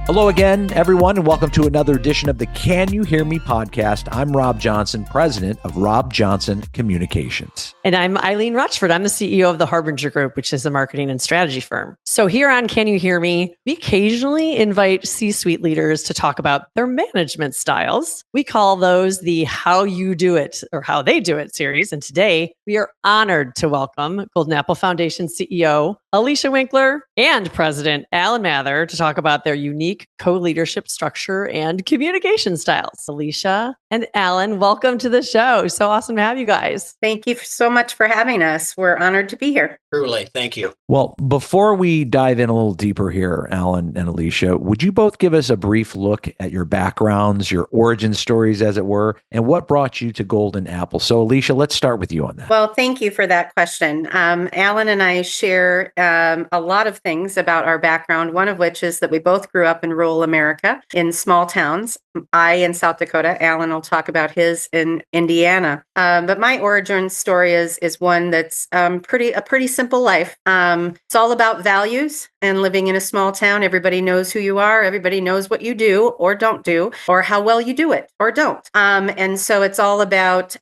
Hello again, everyone, and welcome to another edition of the Can You Hear Me podcast. I'm Rob Johnson, president of Rob Johnson Communications. And I'm Eileen Rochford. I'm the CEO of the Harbinger Group, which is a marketing and strategy firm. So here on Can You Hear Me, we occasionally invite C-suite leaders to talk about their management styles. We call those the How You Do It or How They Do It series. And today we are honored to welcome Golden Apple Foundation CEO Alicia Winckler and President Alan Mather to talk about their unique co-leadership structure and communication styles. Alicia and Alan, welcome to the show. So awesome to have you guys. Thank you so much for having us. We're honored to be here. Truly, thank you. Well, before we dive in a little deeper here, Alan and Alicia, would you both give us a brief look at your backgrounds, your origin stories, as it were, and what brought you to Golden Apple? So, Alicia, let's start with you on that. Well, thank you for that question. Alan and I share a lot of things about our background, one of which is that we both grew up in rural America in small towns. I in South Dakota, Alan will talk about his in Indiana. But my origin story is one that's a pretty simple life. It's all about values and living in a small town. Everybody knows who you are. Everybody knows what you do or don't do, or how well you do it or don't. And so it's all about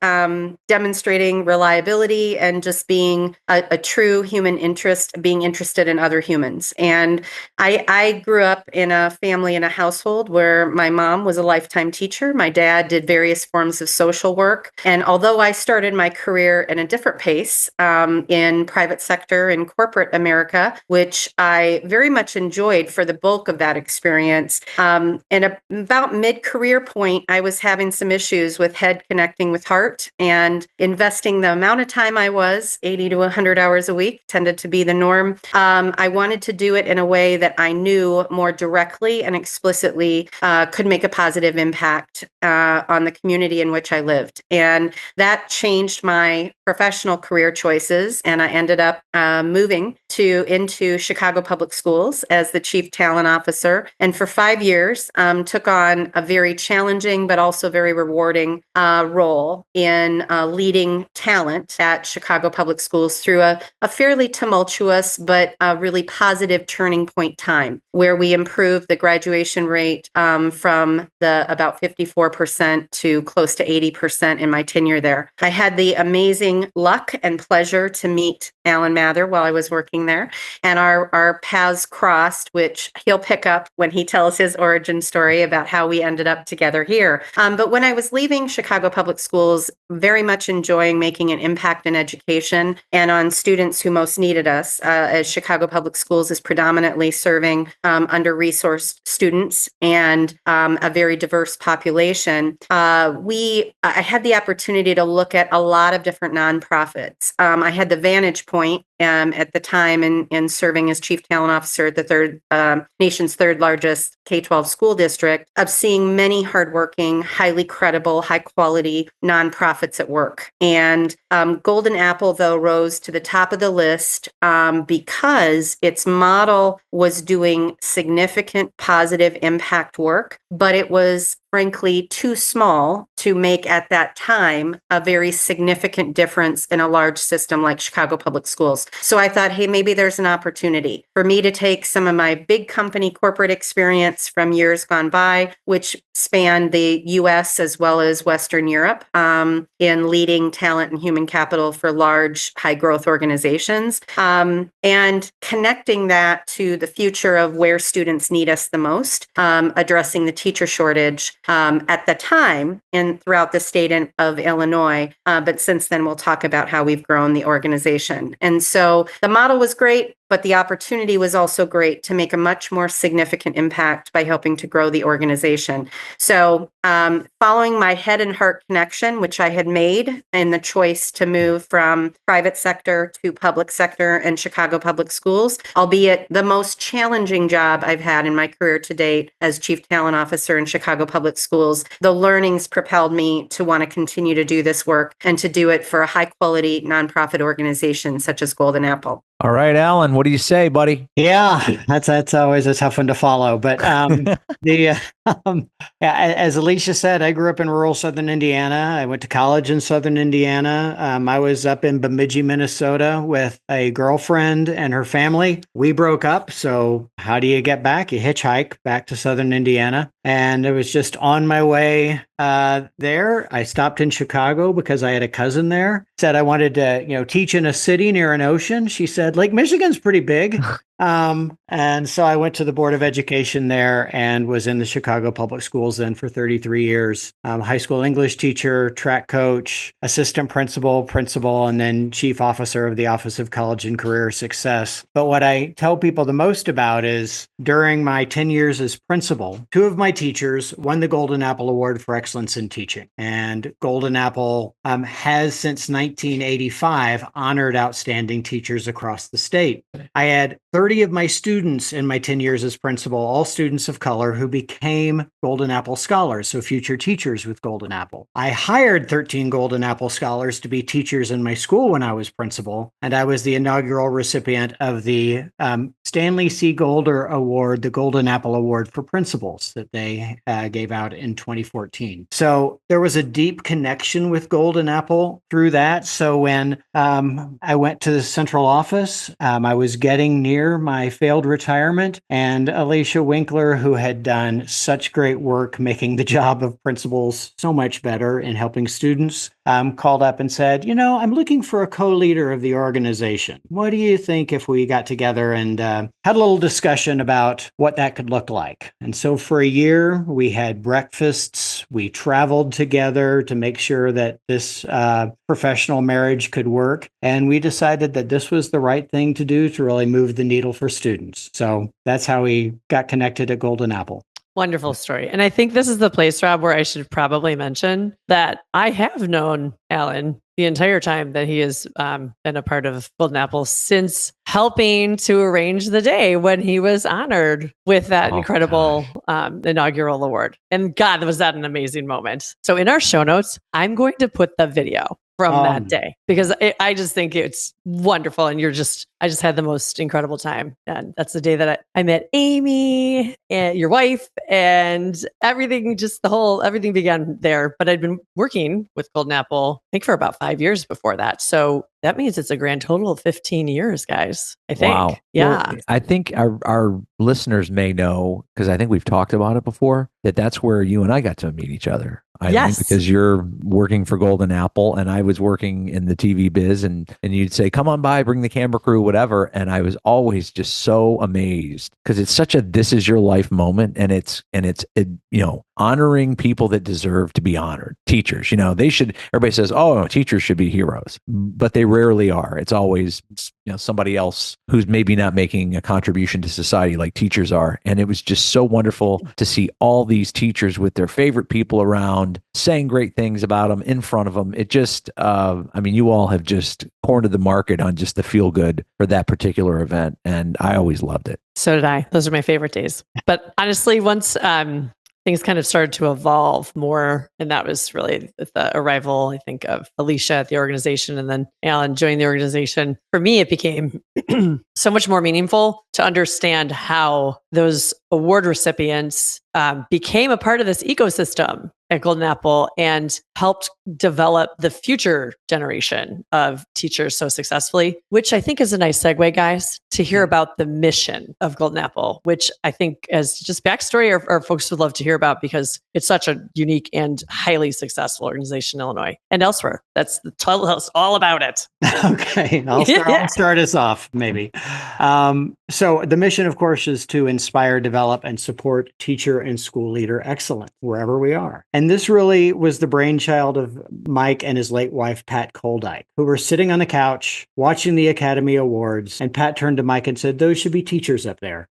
demonstrating reliability and just being a true human interest, being interested in other humans. And I grew up in a family, in a household where my mom was a lifetime teacher. My dad did various forms of social work. And although I started my career at a different pace in private sector in corporate America, which I very much enjoyed for the bulk of that experience, and about mid-career point, I was having some issues with head connecting with heart, and investing the amount of time I was, 80 to 100 hours a week, tended to be the norm. I wanted to do it in a way that I knew more directly and explicitly could make a positive impact on the community in which I lived. And that changed my professional career choices. And I ended up moving into Chicago Public Schools as the chief talent officer. And for 5 years, took on a very challenging, but also very rewarding role in leading talent at Chicago Public Schools through a fairly tumultuous, but a really positive turning point time where we improved the graduation rate from the about 54% to close to 80% in my tenure there. I had the amazing luck and pleasure to meet Alan Mather while I was working there, and our paths crossed, which he'll pick up when he tells his origin story about how we ended up together here. But when I was leaving Chicago Public Schools, very much enjoying making an impact in education and on students who most needed us, as Chicago Public Schools is predominantly serving under-resourced students and a very diverse population. I had the opportunity to look at a lot of different nonprofits. I had the vantage point at the time in serving as chief talent officer at the nation's third largest K-12 school district of seeing many hardworking, highly credible, high quality nonprofits at work. And Golden Apple, though, rose to the top of the list because its model was doing significant positive impact work, but it was frankly too small to make at that time a very significant difference in a large system like Chicago Public Schools. So I thought, hey, maybe there's an opportunity for me to take some of my big company corporate experience from years gone by, which spanned the US as well as Western Europe, in leading talent and human capital for large, high growth organizations, and connecting that to the future of where students need us the most, addressing the teacher shortage at the time and throughout the state of Illinois. But since then, we'll talk about how we've grown the organization. And so the model was great, but the opportunity was also great to make a much more significant impact by helping to grow the organization. So following my head and heart connection, which I had made in the choice to move from private sector to public sector and Chicago Public Schools, albeit the most challenging job I've had in my career to date as chief talent officer in Chicago Public Schools, the learnings propelled me to want to continue to do this work and to do it for a high quality nonprofit organization such as Golden Apple. All right, Alan, what do you say, buddy? Yeah, that's always a tough one to follow. But the yeah, as Alicia said, I grew up in rural southern Indiana. I went to college in southern Indiana. I was up in Bemidji, Minnesota, with a girlfriend and her family. We broke up, so how do you get back? You hitchhike back to southern Indiana, and it was just on my way there. I stopped in Chicago because I had a cousin there. Said I wanted to, teach in a city near an ocean. She said Lake Michigan's pretty big. And so I went to the Board of Education there and was in the Chicago Public Schools then for 33 years. High school English teacher, track coach, assistant principal, and then chief officer of the Office of College and Career Success. But what I tell people the most about is during my 10 years as principal, two of my teachers won the Golden Apple Award for Excellence in Teaching. And Golden Apple has since 1985 honored outstanding teachers across the state. I had 30 of my students in my 10 years as principal, all students of color who became Golden Apple Scholars, so future teachers with Golden Apple. I hired 13 Golden Apple Scholars to be teachers in my school when I was principal, and I was the inaugural recipient of the Stanley C. Golder Award, the Golden Apple Award for Principals that they gave out in 2014. So there was a deep connection with Golden Apple through that. So when I went to the central office, I was getting near my failed retirement, and Alicia Winckler, who had done such great work making the job of principals so much better in helping students, called up and said, I'm looking for a co-leader of the organization. What do you think if we got together and had a little discussion about what that could look like? And so for a year, we had breakfasts. We traveled together to make sure that this professional marriage could work. And we decided that this was the right thing to do to really move the needle for students. So that's how we got connected at Golden Apple. Wonderful story. And I think this is the place, Rob, where I should probably mention that I have known Alan the entire time that he has been a part of Golden Apple, since helping to arrange the day when he was honored with that incredible inaugural award. And God, was that an amazing moment. So in our show notes, I'm going to put the video from that day, because I just think it's wonderful. And I just had the most incredible time. And that's the day that I met Amy and your wife, and everything, everything began there. But I'd been working with Golden Apple, I think, for about 5 years before that. So that means it's a grand total of 15 years, guys, I think. Wow. Yeah. Well, I think our listeners may know, because I think we've talked about it before, that's where you and I got to meet each other. Yes. Because you're working for Golden Apple and I was working in the TV biz, and you'd say, come on by, bring the camera crew, whatever. And I was always just so amazed, because it's such a this is your life moment. And it's honoring people that deserve to be honored. Teachers, everybody says, oh, no, teachers should be heroes, but they rarely are. It's always, somebody else who's maybe not making a contribution to society like teachers are. And it was just so wonderful to see all these teachers with their favorite people around, saying great things about them in front of them. It just, you all have just cornered the market on just the feel good for that particular event. And I always loved it. So did I. Those are my favorite days. But honestly, once things kind of started to evolve more, and that was really the arrival, I think, of Alicia at the organization, and then Alan joining the organization. For me, it became so much more meaningful to understand how those award recipients became a part of this ecosystem at Golden Apple and helped develop the future generation of teachers so successfully, which I think is a nice segue, guys, to hear about the mission of Golden Apple, which I think, as just backstory, our folks would love to hear about, because it's such a unique and highly successful organization in Illinois and elsewhere. Tell us all about it. Okay, I'll start us off, maybe. So the mission, of course, is to inspire, develop, and support teacher and school leader excellence wherever we are. And this really was the brainchild of Mike and his late wife, Pat Koldyke, who were sitting on the couch watching the Academy Awards. And Pat turned to Mike and said, those should be teachers up there.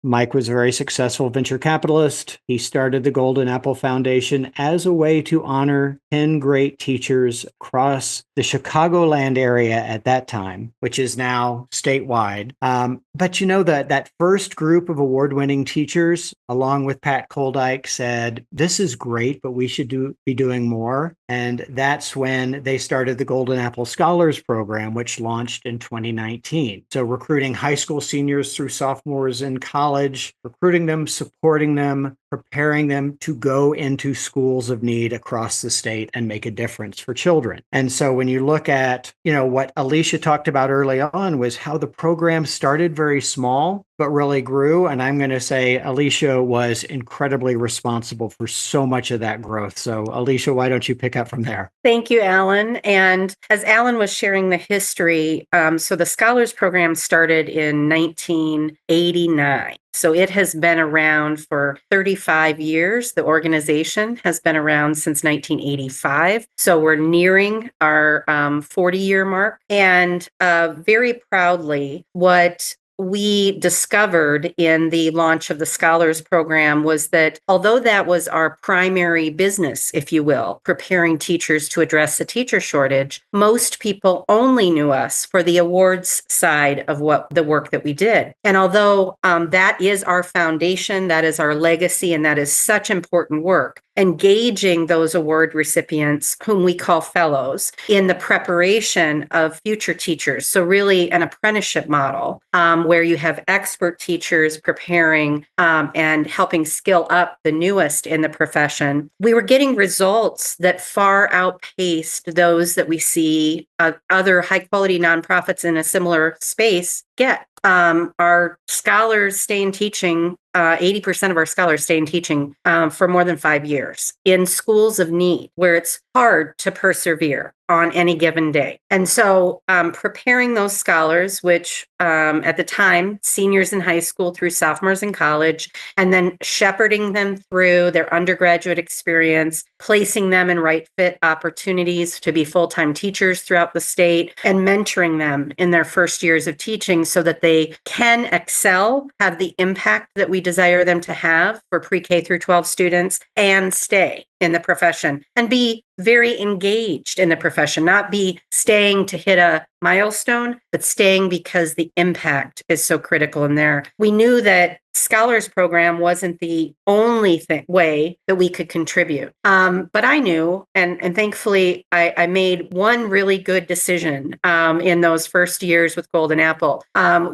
Mike was a very successful venture capitalist. He started the Golden Apple Foundation as a way to honor 10 great teachers across the Chicagoland area at that time, which is now statewide. But But that first group of award-winning teachers, along with Pat Koldyke, said, this is great, but we should be doing more. And that's when they started the Golden Apple Scholars Program, which launched in 2019. So recruiting high school seniors through sophomores in college, recruiting them, supporting them, preparing them to go into schools of need across the state and make a difference for children. And so when you look at, what Alicia talked about early on was how the program started very small, but really grew. And I'm going to say Alicia was incredibly responsible for so much of that growth. So Alicia, why don't you pick up from there? Thank you, Alan. And as Alan was sharing the history, so the Scholars Program started in 1989. So it has been around for 35 years. The organization has been around since 1985. So we're nearing our 40-year mark. And very proudly, what we discovered in the launch of the Scholars Program was that although that was our primary business, if you will, preparing teachers to address the teacher shortage, most people only knew us for the awards side of the work that we did. And although that is our foundation, that is our legacy, and that is such important work, engaging those award recipients, whom we call fellows, in the preparation of future teachers. So really an apprenticeship model where you have expert teachers preparing and helping skill up the newest in the profession. We were getting results that far outpaced those that we see other high quality nonprofits in a similar space get. Our scholars stay in teaching, 80% of our scholars stay in teaching for more than 5 years in schools of need where it's hard to persevere on any given day. And so preparing those scholars, which at the time, seniors in high school through sophomores in college, and then shepherding them through their undergraduate experience, placing them in right fit opportunities to be full-time teachers throughout the state, and mentoring them in their first years of teaching so that they can excel, have the impact that we desire them to have for pre-K through 12 students, and stay in the profession and be very engaged in the profession, not be staying to hit a milestone, but staying because the impact is so critical in there. We knew that Scholars Program wasn't the only way that we could contribute. But I knew, and thankfully, I made one really good decision in those first years with Golden Apple,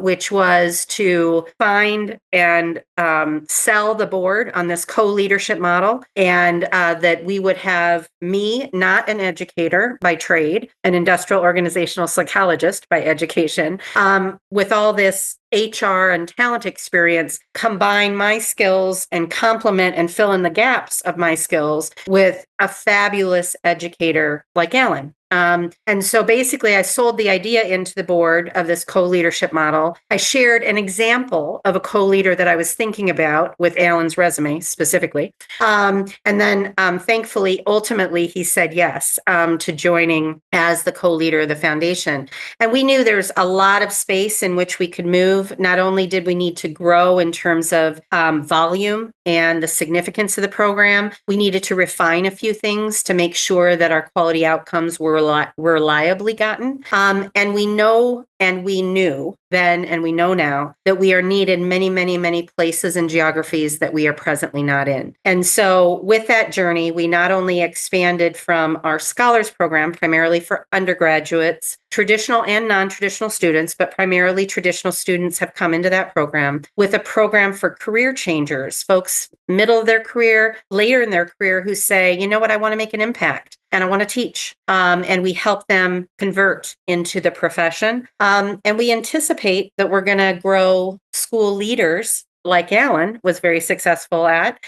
which was to find and sell the board on this co-leadership model, and that we would have me, not an educator by trade, an industrial organizational psychologist by education, with all this HR and talent experience, combine my skills and complement and fill in the gaps of my skills with a fabulous educator like Alan. And so basically I sold the idea into the board of this co-leadership model. I shared an example of a co-leader that I was thinking about with Alan's resume specifically. And then thankfully, ultimately, he said yes to joining as the co-leader of the foundation. And we knew there's a lot of space in which we could move. Not only did we need to grow in terms of volume and the significance of the program, we needed to refine a few things to make sure that our quality outcomes were reliably gotten. And we know and we knew then, and we know now, that we are needed many, many, many places and geographies that we are presently not in. And so with that journey, we not only expanded from our Scholars Program, primarily for undergraduates, traditional and non-traditional students, but primarily traditional students have come into that program, with a program for career changers, folks middle of their career, later in their career, who say, you know what, I want to make an impact and I want to teach. And we help them convert into the profession. And we anticipate that we're going to grow school leaders like Alan was very successful at,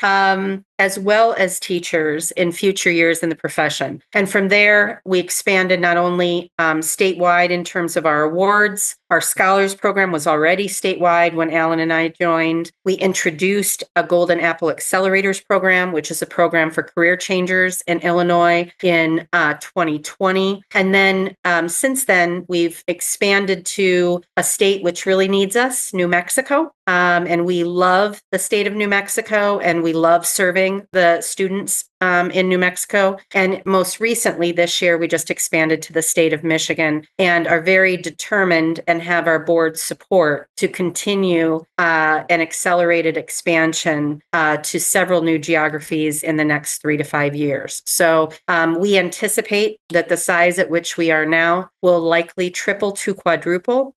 as well as teachers in future years in the profession. And from there, we expanded not only statewide in terms of our awards. Our Scholars Program was already statewide when Alan and I joined. We introduced a Golden Apple Accelerators Program, which is a program for career changers in Illinois in 2020. And then since then, we've expanded to a state which really needs us, New Mexico. And we love the state of New Mexico, and we love serving the students in New Mexico. And most recently this year, we just expanded to the state of Michigan and are very determined and have our board's support to continue an accelerated expansion to several new geographies in the next 3 to 5 years. So we anticipate that the size at which we are now will likely triple to quadruple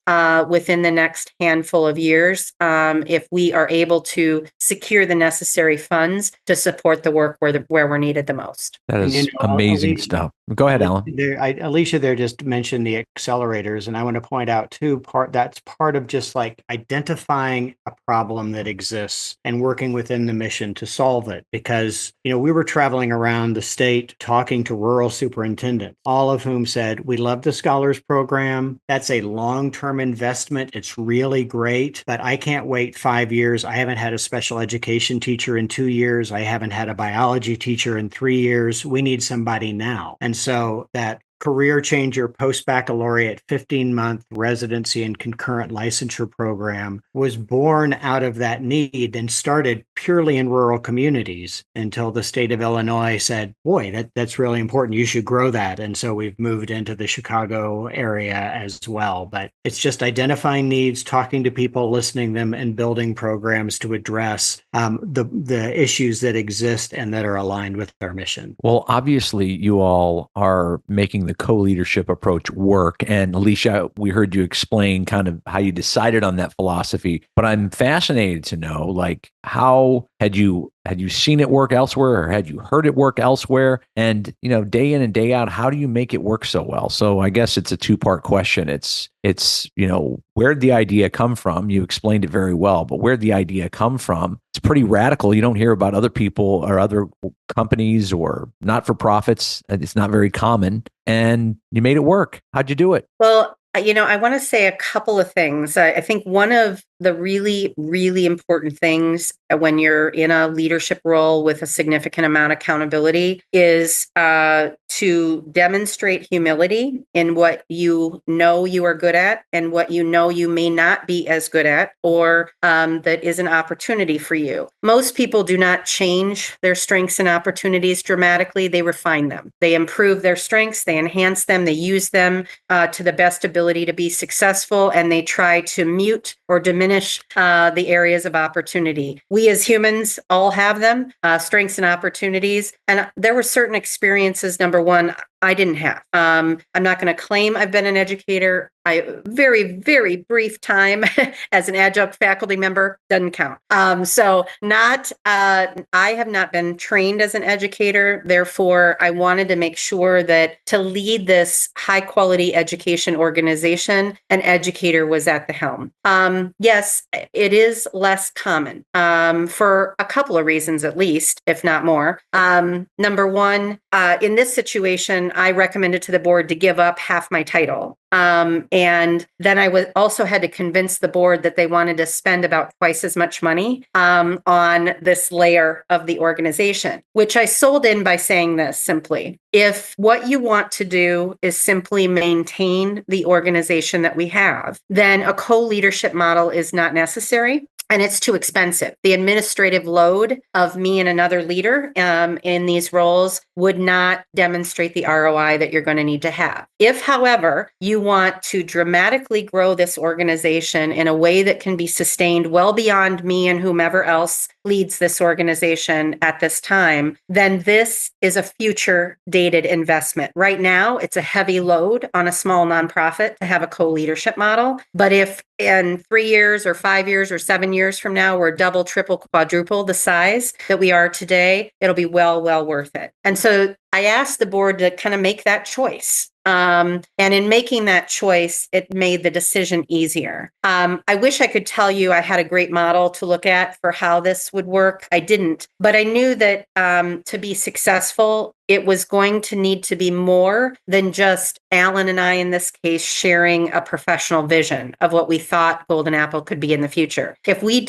within the next handful of years if we are able to secure the necessary funds to support the work where we're needed the most. That is amazing stuff. Go ahead, Alan. Alicia there just mentioned the accelerators, and I want to point out too, that's part of just like identifying a problem that exists and working within the mission to solve it. Because, we were traveling around the state talking to rural superintendents, all of whom said, we love the Scholars Program. That's a long-term investment. It's really great, but I can't wait 5 years. I haven't had a special education teacher in 2 years. I haven't had a biology teacher in 3 years. We need somebody now. And so that career changer post-baccalaureate 15-month residency and concurrent licensure program was born out of that need and started purely in rural communities until the state of Illinois said, boy, that's really important. You should grow that. And so we've moved into the Chicago area as well. But it's just identifying needs, talking to people, listening to them, and building programs to address the issues that exist and that are aligned with our mission. Well, obviously, you all are making the co-leadership approach work. And Alicia, we heard you explain kind of how you decided on that philosophy, but I'm fascinated to know, like, how had you seen it work elsewhere, or had you heard it work elsewhere? And, day in and day out, how do you make it work so well? So I guess it's a two-part question. It's where'd the idea come from? You explained it very well, but where'd the idea come from? It's pretty radical. You don't hear about other people or other companies or not-for-profits. It's not very common. And you made it work. How'd you do it? Well, I want to say a couple of things. I think one of the really, really important things when you're in a leadership role with a significant amount of accountability is to demonstrate humility in what you know you are good at and what you know you may not be as good at, or that is an opportunity for you. Most people do not change their strengths and opportunities dramatically. They refine them. They improve their strengths. They enhance them. They use them to the best ability to be successful, and they try to mute or diminish the areas of opportunity. We as humans all have them, strengths and opportunities. And there were certain experiences, number one, I didn't have. I'm not going to claim I've been an educator. Very, very brief time as an adjunct faculty member doesn't count. I have not been trained as an educator. Therefore, I wanted to make sure that to lead this high quality education organization, an educator was at the helm. Yes, it is less common for a couple of reasons, at least, if not more. Number one, in this situation, I recommended to the board to give up half my title. And then I also had to convince the board that they wanted to spend about twice as much money on this layer of the organization, which I sold in by saying this simply. If what you want to do is simply maintain the organization that we have, then a co-leadership model is not necessary. And it's too expensive. The administrative load of me and another leader in these roles would not demonstrate the ROI that you're going to need to have. If, however, you want to dramatically grow this organization in a way that can be sustained well beyond me and whomever else leads this organization at this time, then this is a future dated investment. Right now, it's a heavy load on a small nonprofit to have a co-leadership model. But if in 3 years or 5 years or 7 years from now, we're double, triple, quadruple the size that we are today, it'll be well worth it. And so I asked the board to kind of make that choice. And in making that choice, it made the decision easier. I wish I could tell you I had a great model to look at for how this would work. I didn't, but I knew that to be successful, it was going to need to be more than just Alan and I, in this case, sharing a professional vision of what we thought Golden Apple could be in the future. If we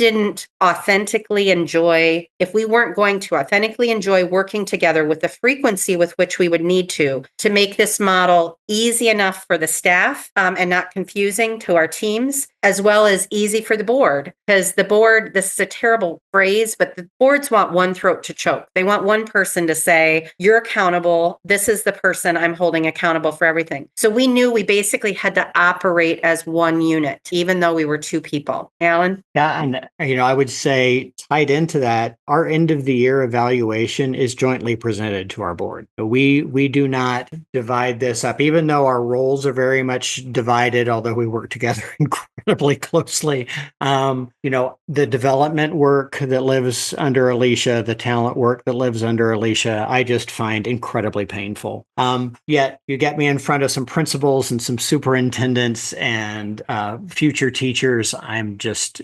weren't going to authentically enjoy working together with the frequency with which we would need to make this model easy enough for the staff and not confusing to our teams, as well as easy for the board, because the board, this is a terrible phrase, but the boards want one throat to choke. They want one person to say, you're accountable. This is the person I'm holding accountable for everything. So we knew we basically had to operate as one unit, even though we were two people. Alan? Yeah, and I would say tied into that, our end of the year evaluation is jointly presented to our board. We do not divide this up, even though our roles are very much divided, although we work together incredibly closely. The development work that lives under Alicia, the talent work that lives under Alicia, I just find incredibly painful. Yet you get me in front of some principals and some superintendents and future teachers, I'm just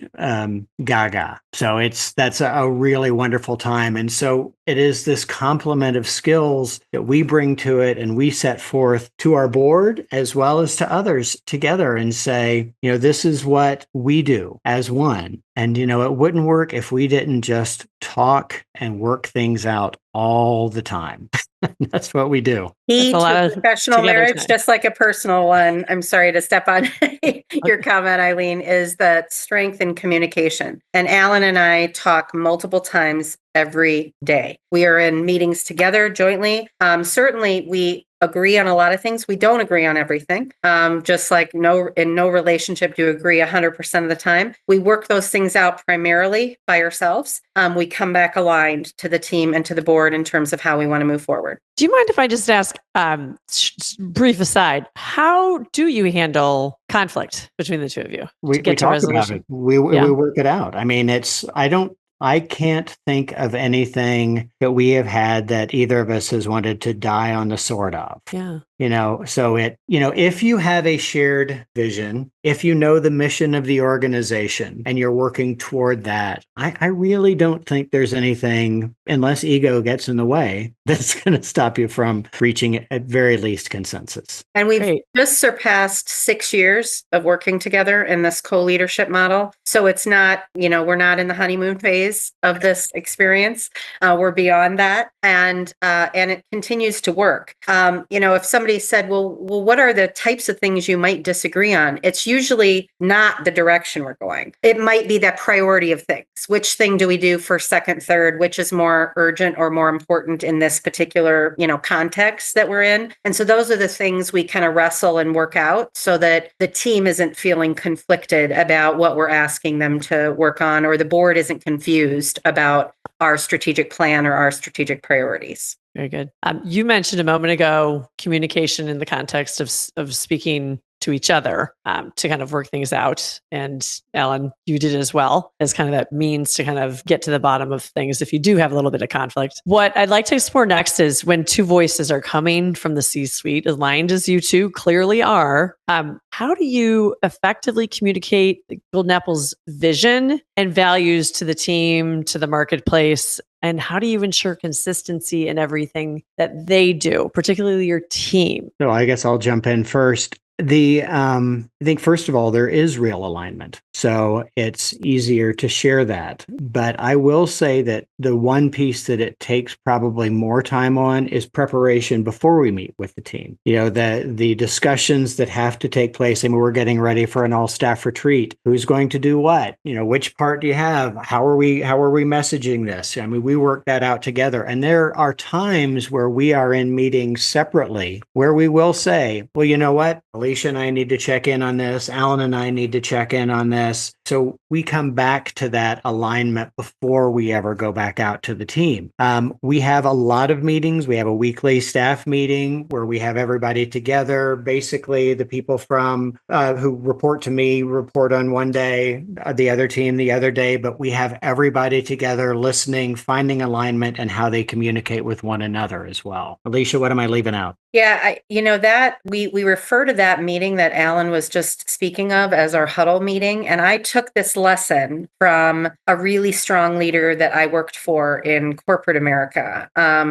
gaga. So that's a really wonderful time. And so it is this complement of skills that we bring to it and we set forth to our board as well as to others together and say, this is what we do as one. And, it wouldn't work if we didn't just talk and work things out all the time. That's what we do. Key to a professional marriage, just like a personal one, I'm sorry to step on your comment, Eileen, is the strength in communication. And Alan and I talk multiple times every day. We are in meetings together jointly. Certainly, we agree on a lot of things. We don't agree on everything. Just like in no relationship do you agree 100% of the time. We work those things out primarily by ourselves. We come back aligned to the team and to the board in terms of how we want to move forward. Do you mind if I just ask, brief aside, how do you handle conflict between the two of you? We talk about it. We work it out. I mean, I can't think of anything that we have had that either of us has wanted to die on the sword of. Yeah. So if you have a shared vision, if you know the mission of the organization and you're working toward that, I really don't think there's anything, unless ego gets in the way, that's going to stop you from reaching at very least consensus. And we've just surpassed 6 years of working together in this co-leadership model. So it's not, we're not in the honeymoon phase of this experience. We're beyond that. And it continues to work. If somebody said, well, what are the types of things you might disagree on? It's usually not the direction we're going. It might be that priority of things. Which thing do we do first, second, third? Which is more urgent or more important in this particular, context that we're in? And so those are the things we kind of wrestle and work out so that the team isn't feeling conflicted about what we're asking them to work on, or the board isn't confused about our strategic plan or our strategic priorities. Very good. You mentioned a moment ago communication in the context of speaking to each other to kind of work things out. And Alan, you did as well as kind of that means to kind of get to the bottom of things if you do have a little bit of conflict. What I'd like to explore next is when two voices are coming from the C-suite, aligned as you two clearly are, how do you effectively communicate Golden Apple's vision and values to the team, to the marketplace? And how do you ensure consistency in everything that they do, particularly your team? So I guess I'll jump in first. I think first of all, there is real alignment. So it's easier to share that. But I will say that the one piece that it takes probably more time on is preparation before we meet with the team. The discussions that have to take place. I mean, we're getting ready for an all-staff retreat. Who's going to do what? Which part do you have? How are we messaging this? I mean, we work that out together. And there are times where we are in meetings separately where we will say, well, you know what? Alicia and I need to check in on this. Alan and I need to check in on this. So we come back to that alignment before we ever go back out to the team. We have a lot of meetings. We have a weekly staff meeting where we have everybody together. Basically, the people from who report to me report on one day, the other team the other day, but we have everybody together listening, finding alignment and how they communicate with one another as well. Alicia, what am I leaving out? Yeah, that we refer to that meeting that Alan was just speaking of as our huddle meeting. And I took this lesson from a really strong leader that I worked for in corporate America.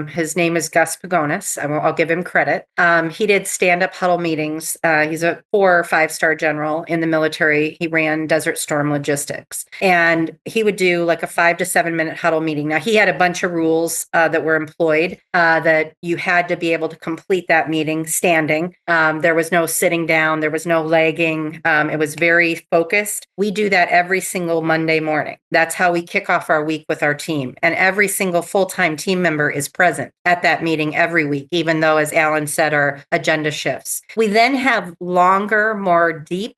His name is Gus Pagonis. I'll give him credit. He did stand-up huddle meetings. He's a 4 or 5-star general in the military. He ran Desert Storm Logistics. And he would do like a 5 to 7 minute huddle meeting. Now, he had a bunch of rules that were employed that you had to be able to complete that meeting standing. There was no sitting down. There was no leg digging. It was very focused. We do that every single Monday morning. That's how we kick off our week with our team. And every single full-time team member is present at that meeting every week, even though, as Alan said, our agenda shifts. We then have longer, more deep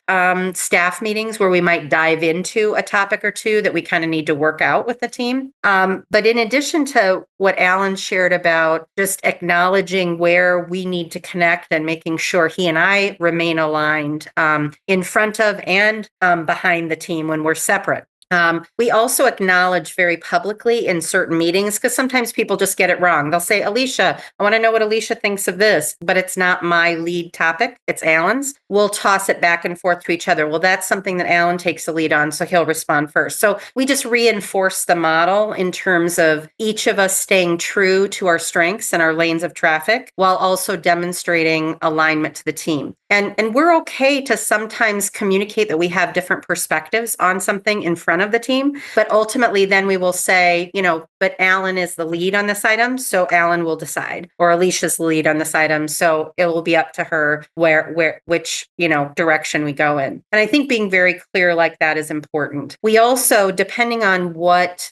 staff meetings where we might dive into a topic or two that we kind of need to work out with the team. But in addition to what Alan shared about just acknowledging where we need to connect and making sure he and I remain aligned in front of and behind the team when we're separate. We also acknowledge very publicly in certain meetings, because sometimes people just get it wrong. They'll say, Alicia, I want to know what Alicia thinks of this, but it's not my lead topic. It's Alan's. We'll toss it back and forth to each other. Well, that's something that Alan takes the lead on, so he'll respond first. So we just reinforce the model in terms of each of us staying true to our strengths and our lanes of traffic, while also demonstrating alignment to the team. And we're okay to sometimes communicate that we have different perspectives on something in front of the team, but ultimately then we will say, but Alan is the lead on this item, so Alan will decide, or Alicia's the lead on this item, so it will be up to her which direction we go in. And I think being very clear like that is important. We also, depending on what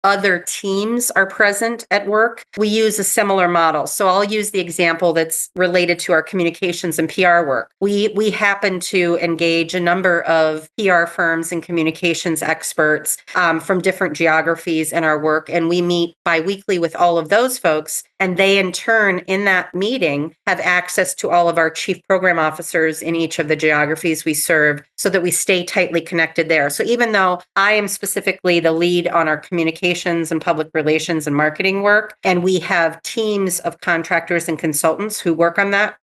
other teams are present at work, we use a similar model. So I'll use the example that's related to our communications and PR work. We happen to engage a number of PR firms and communications experts from different geographies in our work, and we meet biweekly with all of those folks. And they, in turn, in that meeting, have access to all of our chief program officers in each of the geographies we serve, so that we stay tightly connected there. So even though I am specifically the lead on our communications and public relations and marketing work, and we have teams of contractors and consultants who work on that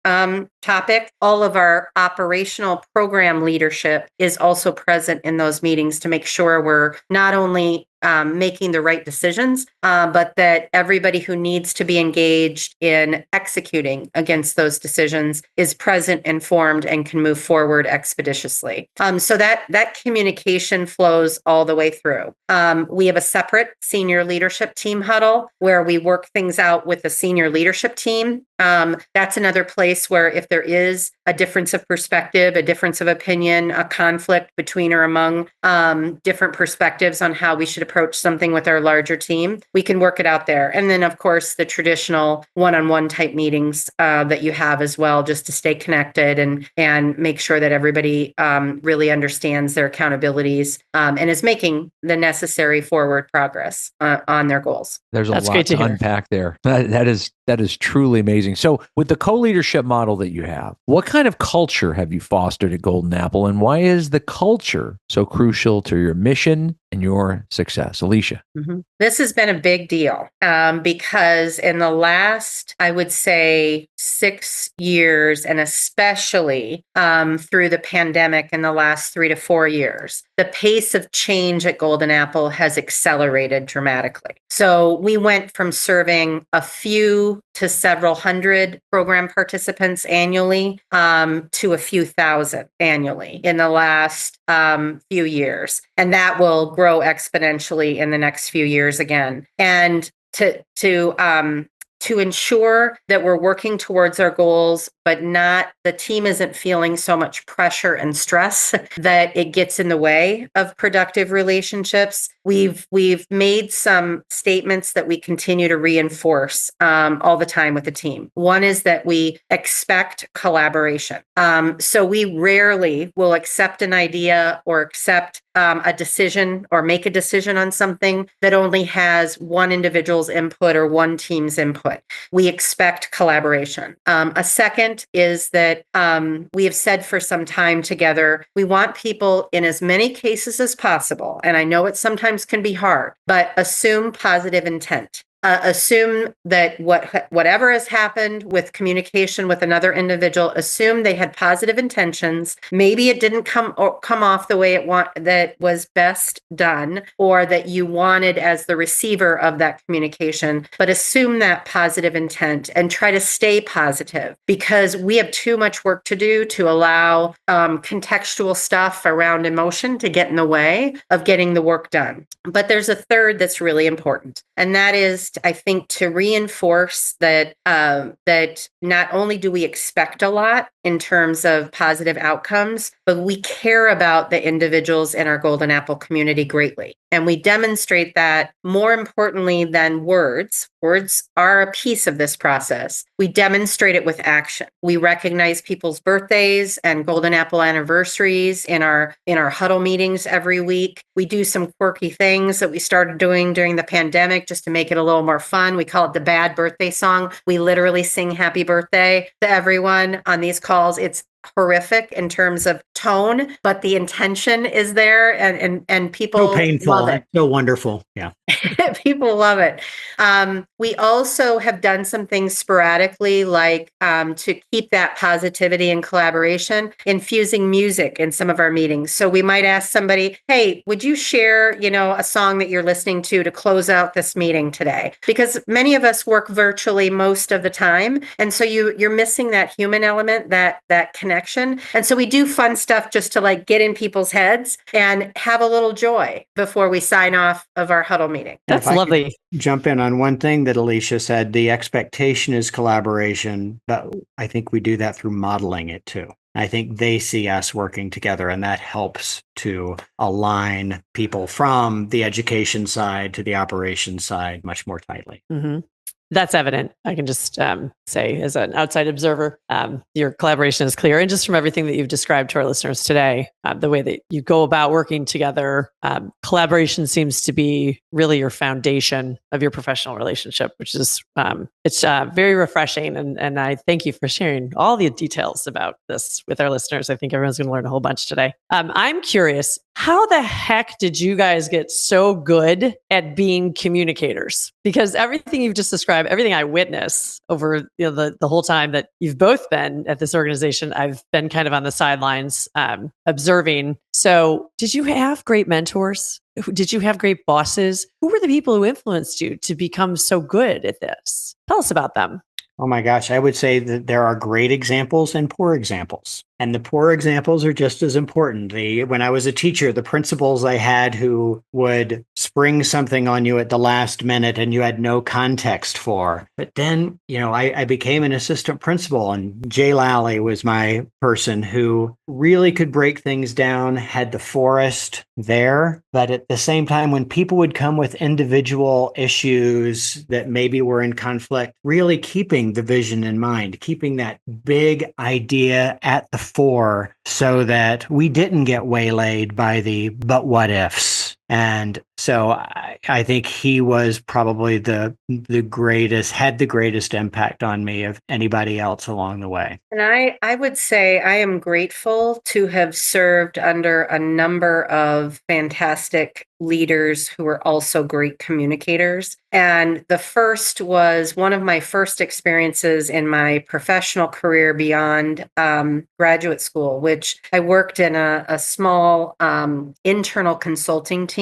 topic, all of our operational program leadership is also present in those meetings to make sure we're not only making the right decisions, but that everybody who needs to be engaged in executing against those decisions is present, informed, and can move forward expeditiously. So that communication flows all the way through. We have a separate senior leadership team huddle where we work things out with the senior leadership team. That's another place where if there is a difference of perspective, a difference of opinion, a conflict between or among different perspectives on how we should approach something with our larger team, we can work it out there. And then, of course, the traditional one-on-one type meetings that you have as well, just to stay connected and make sure that everybody really understands their accountabilities and is making the necessary forward progress on their goals. There's a lot to unpack there. That is truly amazing. So with the co-leadership model that you have, what kind of culture have you fostered at Golden Apple, and why is the culture so crucial to your mission and your success? Alicia. Mm-hmm. This has been a big deal because in the last, I would say, 6 years, and especially through the pandemic in the last 3 to 4 years, the pace of change at Golden Apple has accelerated dramatically. So we went from serving a few to several hundred program participants annually to a few thousand annually in the last few years. And that will grow exponentially in the next few years again. And to ensure that we're working towards our goals, but the team isn't feeling so much pressure and stress that it gets in the way of productive relationships. We've made some statements that we continue to reinforce all the time with the team. One is that we expect collaboration. So we rarely will accept an idea or accept a decision or make a decision on something that only has one individual's input or one team's input. We expect collaboration. A second is that we have said for some time together, we want people in as many cases as possible, and I know it sometimes can be hard, but assume positive intent. Assume that whatever has happened with communication with another individual, assume they had positive intentions. Maybe it didn't come off the way that was best done, or that you wanted as the receiver of that communication, but assume that positive intent and try to stay positive, because we have too much work to do to allow contextual stuff around emotion to get in the way of getting the work done. But there's a third that's really important, and that is used, I think, to reinforce that that not only do we expect a lot in terms of positive outcomes, but we care about the individuals in our Golden Apple community greatly. And we demonstrate that more importantly than words. Words are a piece of this process. We demonstrate it with action. We recognize people's birthdays and Golden Apple anniversaries in our huddle meetings every week. We do some quirky things that we started doing during the pandemic just to make it a little more fun. We call it the bad birthday song. We literally sing happy birthday to everyone on these calls. It's horrific in terms of tone, but the intention is there, and people so painful, love it. So wonderful. Yeah. People love it. We also have done some things sporadically, like to keep that positivity and collaboration, infusing music in some of our meetings. So we might ask somebody, hey, would you share, a song that you're listening to close out this meeting today? Because many of us work virtually most of the time. And so you're missing that human element, that connection. And so we do fun stuff just to get in people's heads and have a little joy before we sign off of our huddle meeting. That's lovely. Jump in on one thing that Alicia said, the expectation is collaboration, but I think we do that through modeling it too. I think they see us working together, and that helps to align people from the education side to the operations side much more tightly. Mm-hmm. That's evident. I can just say, as an outside observer, your collaboration is clear. And just from everything that you've described to our listeners today, the way that you go about working together, collaboration seems to be really your foundation of your professional relationship, which is it's very refreshing. And I thank you for sharing all the details about this with our listeners. I think everyone's going to learn a whole bunch today. I'm curious, how the heck did you guys get so good at being communicators? Because everything you've just described, everything I witness over the whole time that you've both been at this organization, I've been kind of on the sidelines observing. So did you have great mentors? Did you have great bosses? Who were the people who influenced you to become so good at this? Tell us about them. Oh my gosh, I would say that there are great examples and poor examples. And the poor examples are just as important. When I was a teacher, the principals I had who would spring something on you at the last minute and you had no context for. But then, I became an assistant principal, and Jay Lally was my person who really could break things down, had the forest there. But at the same time, when people would come with individual issues that maybe were in conflict, really keeping the vision in mind, keeping that big idea at the fore so that we didn't get waylaid by the but what ifs. And so I think he was probably the greatest, had the greatest impact on me of anybody else along the way. And I would say I am grateful to have served under a number of fantastic leaders who were also great communicators. And the first was one of my first experiences in my professional career beyond graduate school, which I worked in a small internal consulting team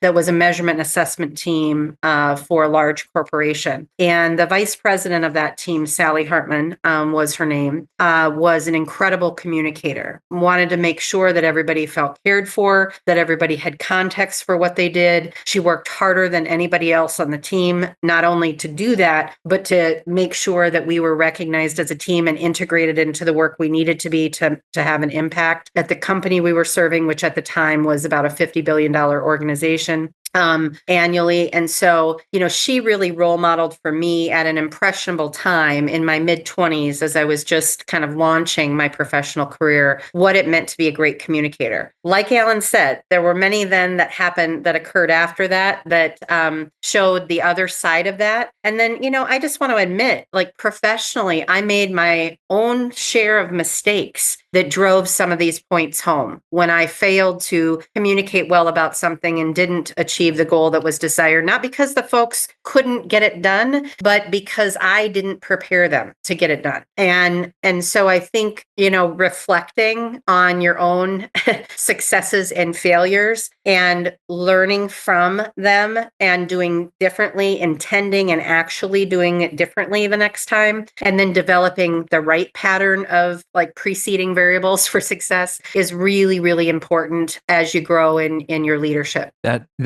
that was a measurement and assessment team for a large corporation. And the vice president of that team, Sally Hartman, was her name, was an incredible communicator, wanted to make sure that everybody felt cared for, that everybody had context for what they did. She worked harder than anybody else on the team, not only to do that, but to make sure that we were recognized as a team and integrated into the work we needed to be to have an impact at the company we were serving, which at the time was about a $50 billion organization. Annually. And so, she really role modeled for me at an impressionable time in my mid-20s as I was just kind of launching my professional career, what it meant to be a great communicator. Like Alan said, there were many then that occurred after that showed the other side of that. And then, I just want to admit, professionally, I made my own share of mistakes that drove some of these points home when I failed to communicate well about something and didn't achieve the goal that was desired, not because the folks couldn't get it done, but because I didn't prepare them to get it done. And so I think, reflecting on your own successes and failures and learning from them and doing differently, intending and actually doing it differently the next time, and then developing the right pattern of preceding variables for success is really, really important as you grow in your leadership.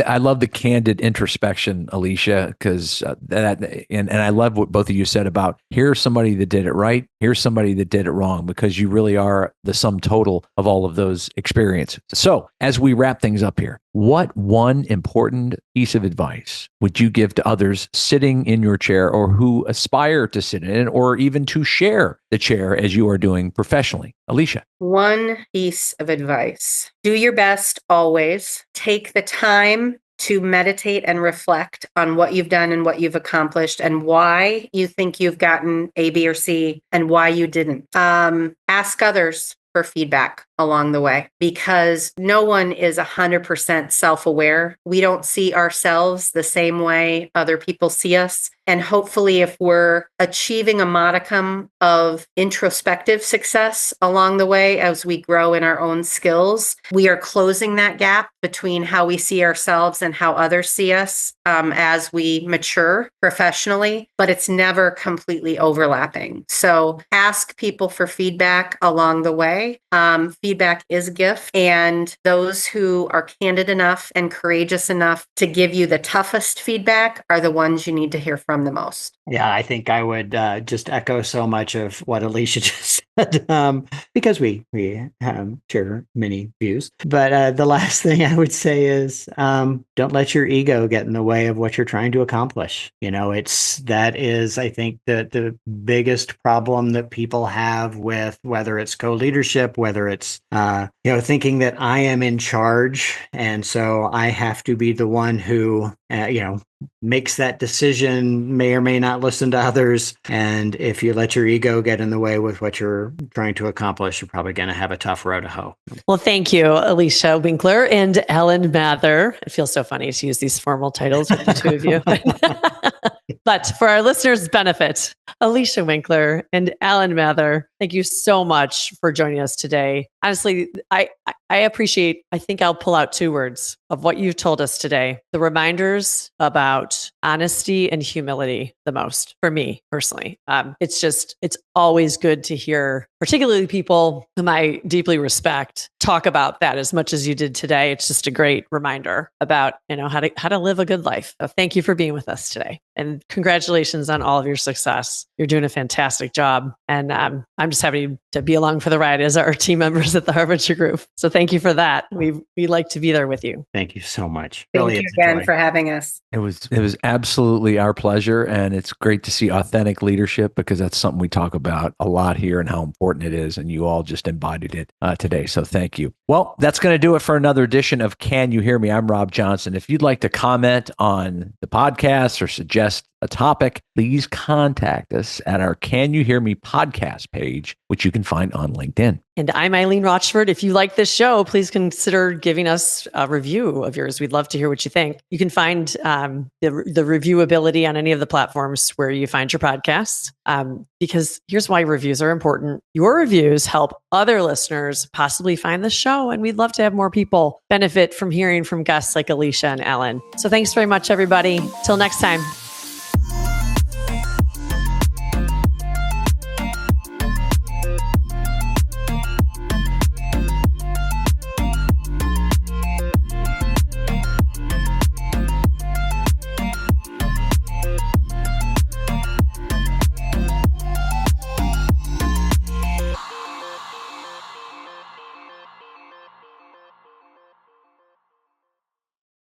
I love the candid introspection, Alicia, because and I love what both of you said about here's somebody that did it right, here's somebody that did it wrong, because you really are the sum total of all of those experiences. So as we wrap things up here, what one important piece of advice would you give to others sitting in your chair or who aspire to sit in it or even to share the chair as you are doing professionally? Alicia. One piece of advice. Do your best always. Take the time to meditate and reflect on what you've done and what you've accomplished and why you think you've gotten A, B, or C and why you didn't. Ask others for feedback along the way, because no one is 100% self-aware. We don't see ourselves the same way other people see us. And hopefully, if we're achieving a modicum of introspective success along the way as we grow in our own skills, we are closing that gap between how we see ourselves and how others see us as we mature professionally, but it's never completely overlapping. So ask people for feedback along the way. Feedback is a gift, and those who are candid enough and courageous enough to give you the toughest feedback are the ones you need to hear from the most. Yeah, I think I would just echo so much of what Alicia just said, because we share many views. But the last thing I would say is don't let your ego get in the way of what you're trying to accomplish. That is, I think, the biggest problem that people have with whether it's co-leadership, whether it's thinking that I am in charge, and so I have to be the one who makes that decision, may or may not listen to others. And if you let your ego get in the way with what you're trying to accomplish, you're probably going to have a tough row to hoe. Well, thank you, Alicia Winckler and Ellen Mather. It feels so funny to use these formal titles with the two of you. But for our listeners' benefit, Alicia Winckler and Ellen Mather, thank you so much for joining us today. Honestly, I appreciate, I think I'll pull out two words of what you've told us today. The reminders about honesty and humility the most for me personally. It's always good to hear, particularly people whom I deeply respect, talk about that as much as you did today. It's just a great reminder about, how to live a good life. So thank you for being with us today. And congratulations on all of your success. You're doing a fantastic job. And I'm just happy to be along for the ride as our team members at the Harbinger Group. So thank you for that. We like to be there with you. Thank you so much. Thank you again for having us. It was absolutely our pleasure. And it's great to see authentic leadership, because that's something we talk about a lot here and how important it is. And you all just embodied it today. So thank you. Well, that's going to do it for another edition of Can You Hear Me? I'm Rob Johnson. If you'd like to comment on the podcast or suggest a topic, please contact us at our Can You Hear Me podcast page, which you can find on LinkedIn. And I'm Eileen Rochford. If you like this show, please consider giving us a review of yours. We'd love to hear what you think. You can find the reviewability on any of the platforms where you find your podcasts, because here's why reviews are important. Your reviews help other listeners possibly find the show, and we'd love to have more people benefit from hearing from guests like Alicia and Ellen. So thanks very much, everybody. Till next time.